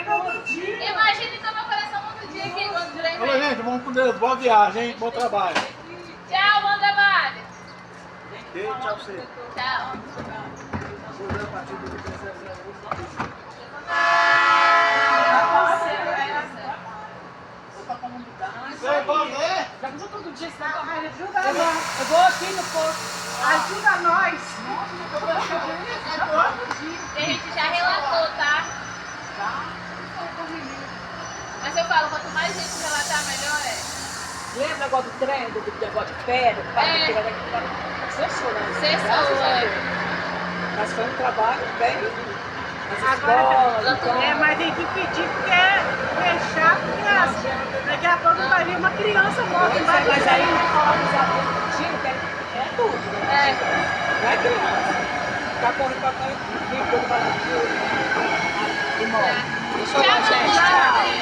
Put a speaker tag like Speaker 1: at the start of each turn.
Speaker 1: todo dia. Imagina então meu coração todo dia aqui quando direi.
Speaker 2: Olha, gente, vamos com Deus. Boa viagem, hein? Bom trabalho.
Speaker 1: Tchau, bom trabalho.
Speaker 2: Ok, tchau pra você.
Speaker 1: Tchau.
Speaker 2: Você pode ler?
Speaker 3: Já pensou todo dia, você ajuda nós. Eu vou aqui no posto. Ajuda nós.
Speaker 1: A gente já relatou, tá? Mas eu falo, quanto mais gente relatar, melhor é.
Speaker 3: Lembra o negócio do trem, do negócio de pedra? Cessou, né?
Speaker 1: Cessou.
Speaker 3: Mas foi um trabalho bem.
Speaker 1: Agora
Speaker 3: Mas tem que pedir porque é fechar, porque daqui a pouco vai vir uma criança morta. Mas aí é tudo, né? Não é criança. Tá correndo pra cá e morre.
Speaker 1: Tchau, gente.